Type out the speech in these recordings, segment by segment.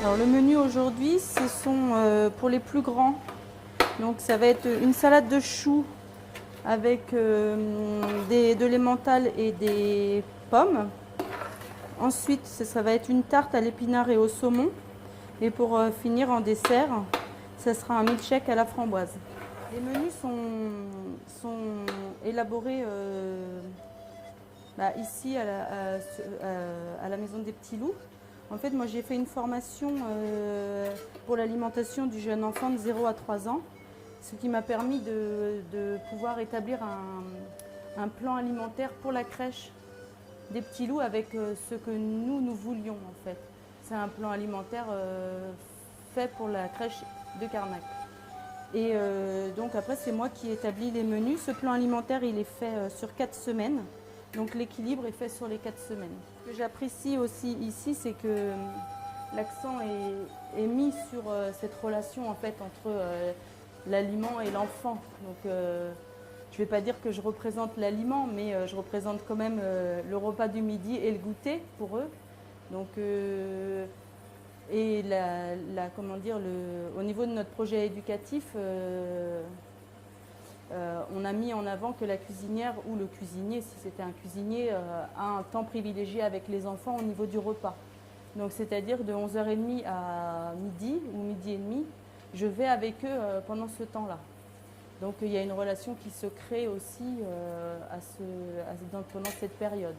Alors le menu aujourd'hui, ce sont pour les plus grands. Donc ça va être une salade de choux avec de l'emmental et des pommes. Ensuite, ça va être une tarte à l'épinard et au saumon. Et pour finir en dessert, ça sera un milkshake à la framboise. Les menus sont élaborés ici à la Maison des Petits Loups. En fait, moi j'ai fait une formation pour l'alimentation du jeune enfant de 0 à 3 ans, ce qui m'a permis de pouvoir établir un plan alimentaire pour la crèche des Petits Loups avec ce que nous voulions en fait. C'est un plan alimentaire fait pour la crèche de Carnac. Et donc après c'est moi qui établis les menus. Ce plan alimentaire il est fait sur 4 semaines. Donc l'équilibre est fait sur les 4 semaines. Ce que j'apprécie aussi ici, c'est que l'accent est mis sur cette relation en fait entre l'aliment et l'enfant. Donc je ne vais pas dire que je représente l'aliment, mais je représente quand même le repas du midi et le goûter pour eux. Donc et au niveau de notre projet éducatif, on a mis en avant que la cuisinière ou le cuisinier, si c'était un cuisinier, a un temps privilégié avec les enfants au niveau du repas. Donc c'est-à-dire de 11h30 à midi ou midi et demi, je vais avec eux pendant ce temps-là. Donc il y a une relation qui se crée aussi pendant cette période.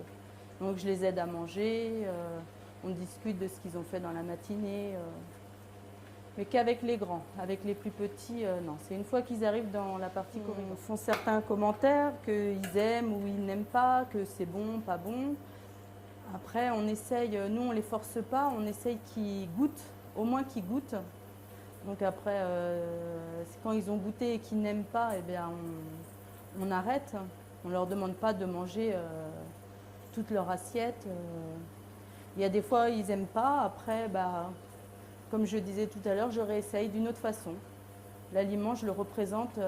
Donc je les aide à manger, on discute de ce qu'ils ont fait dans la matinée. Mais qu'avec les grands, avec les plus petits, non. C'est une fois qu'ils arrivent dans la partie corridor. Ils font certains commentaires qu'ils aiment ou ils n'aiment pas, que c'est bon, pas bon. Après, on essaye, nous on ne les force pas, on essaye qu'ils goûtent, au moins qu'ils goûtent. Donc après, quand ils ont goûté et qu'ils n'aiment pas, eh bien, on arrête. On ne leur demande pas de manger toute leur assiette. Il y a des fois, ils n'aiment pas. Après, comme je disais tout à l'heure, je réessaye d'une autre façon. L'aliment, je le représente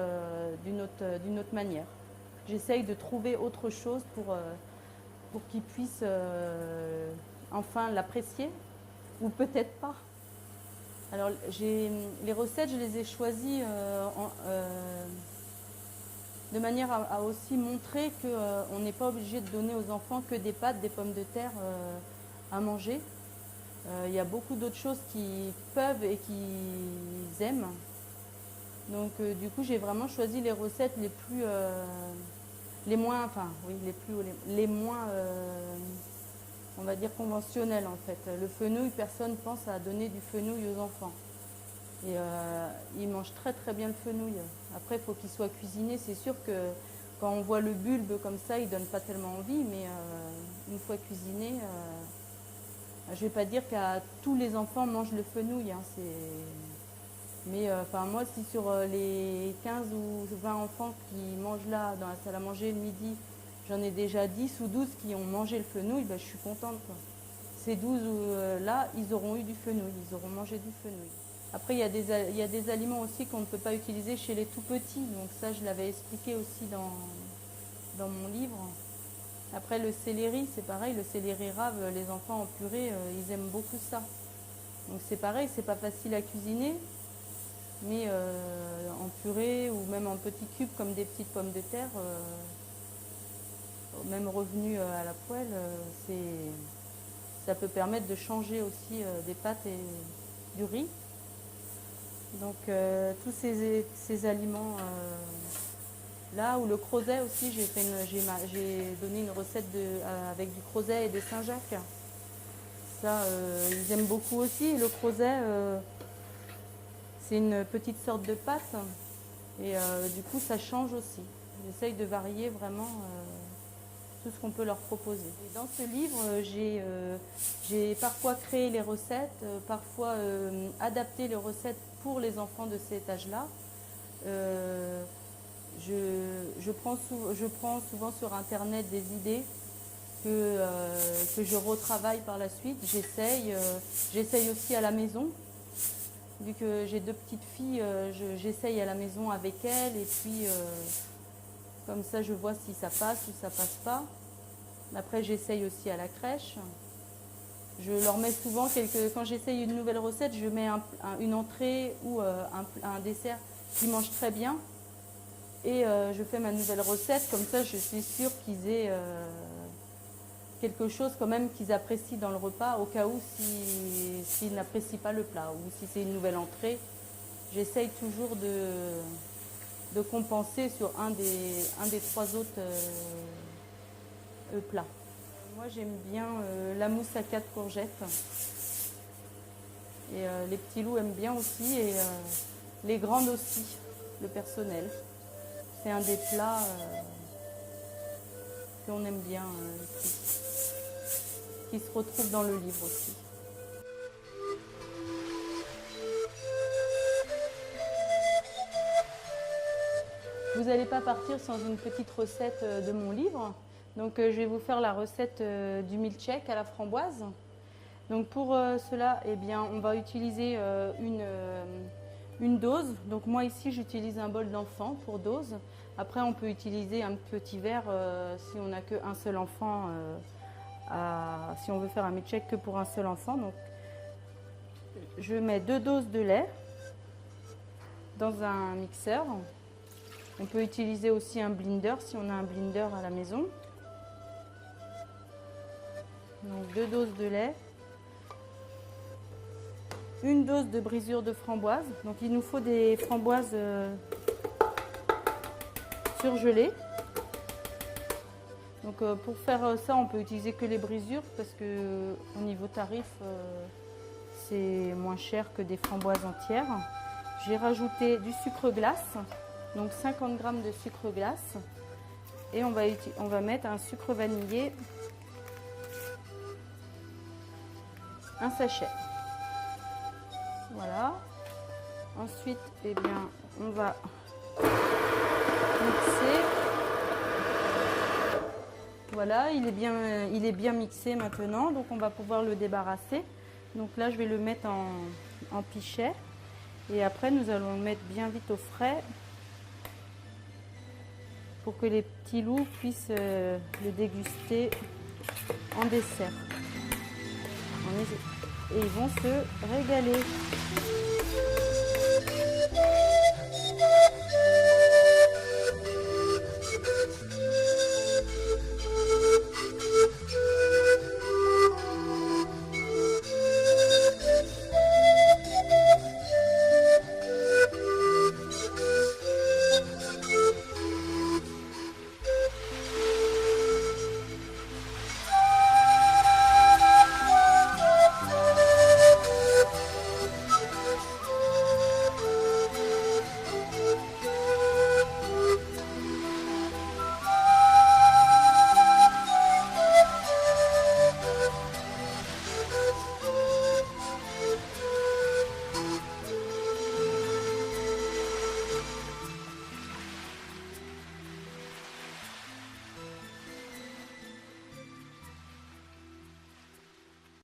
d'une autre manière. J'essaye de trouver autre chose pour qu'ils puissent enfin l'apprécier, ou peut-être pas. Alors, les recettes, je les ai choisies de manière à aussi montrer qu'on n'est pas obligé de donner aux enfants que des pâtes, des pommes de terre à manger. Il y a beaucoup d'autres choses qu'ils peuvent et qu'ils aiment. Donc du coup j'ai vraiment choisi les recettes les moins on va dire conventionnelles en fait. Le fenouil, personne pense à donner du fenouil aux enfants. Et ils mangent très très bien le fenouil. Après il faut qu'il soit cuisiné. C'est sûr que quand on voit le bulbe comme ça, il ne donne pas tellement envie, mais une fois cuisiné, je ne vais pas dire qu'à tous les enfants mangent le fenouil, hein, mais moi, si sur les 15 ou 20 enfants qui mangent là, dans la salle à manger le midi, j'en ai déjà 10 ou 12 qui ont mangé le fenouil, ben, je suis contente, quoi. Ces 12 là, ils auront eu du fenouil, ils auront mangé du fenouil. Après, il y a des aliments aussi qu'on ne peut pas utiliser chez les tout petits. Donc ça, je l'avais expliqué aussi dans mon livre. Après, le céleri, c'est pareil. Le céleri rave, les enfants en purée, ils aiment beaucoup ça. Donc c'est pareil, c'est pas facile à cuisiner. Mais en purée ou même en petits cubes comme des petites pommes de terre, même revenus à la poêle, ça peut permettre de changer aussi des pâtes et du riz. Donc tous ces aliments là, ou le crozet aussi, j'ai donné une recette avec du crozet et de Saint-Jacques. Ça, ils aiment beaucoup aussi. Et le crozet, c'est une petite sorte de pâte et du coup ça change aussi. J'essaye de varier vraiment tout ce qu'on peut leur proposer. Et dans ce livre, j'ai parfois créé les recettes, parfois adapté les recettes pour les enfants de cet âge-là. Je prends souvent sur Internet des idées que je retravaille par la suite. J'essaye aussi à la maison. Vu que j'ai 2 petites filles, j'essaye à la maison avec elles et puis comme ça je vois si ça passe ou ça passe pas. Après j'essaye aussi à la crèche. Je leur mets souvent quand j'essaye une nouvelle recette, je mets une entrée ou un dessert qu'ils mangent très bien. Et je fais ma nouvelle recette, comme ça je suis sûre qu'ils aient quelque chose quand même qu'ils apprécient dans le repas, au cas où s'ils n'apprécient pas le plat, ou si c'est une nouvelle entrée. J'essaye toujours de compenser sur un des 3 autres plats. Moi j'aime bien la mousse à 4 courgettes. Et les petits loups aiment bien aussi, et les grandes aussi, le personnel. C'est un des plats qu'on aime bien ici, qui se retrouve dans le livre aussi. Vous n'allez pas partir sans une petite recette de mon livre. Donc je vais vous faire la recette du milkshake à la framboise. Donc pour cela, eh bien, on va utiliser une dose. Donc moi ici j'utilise un bol d'enfant pour dose. Après on peut utiliser un petit verre si on n'a qu'un seul enfant, si on veut faire un milkshake que pour un seul enfant. Donc je mets 2 doses de lait dans un mixeur. On peut utiliser aussi un blender si on a un blender à la maison. Donc 2 doses de lait. Une dose de brisure de framboise. Donc il nous faut des framboises surgelées. Donc pour faire ça, on peut utiliser que les brisures parce que au niveau tarif, c'est moins cher que des framboises entières. J'ai rajouté du sucre glace, donc 50 g de sucre glace. Et on va mettre un sucre vanillé, un sachet. Voilà. Ensuite, eh bien, on va mixer. Voilà, il est bien mixé maintenant, donc on va pouvoir le débarrasser. Donc là, je vais le mettre en pichet. Et après, nous allons le mettre bien vite au frais pour que les petits loups puissent le déguster en dessert. Et ils vont se régaler.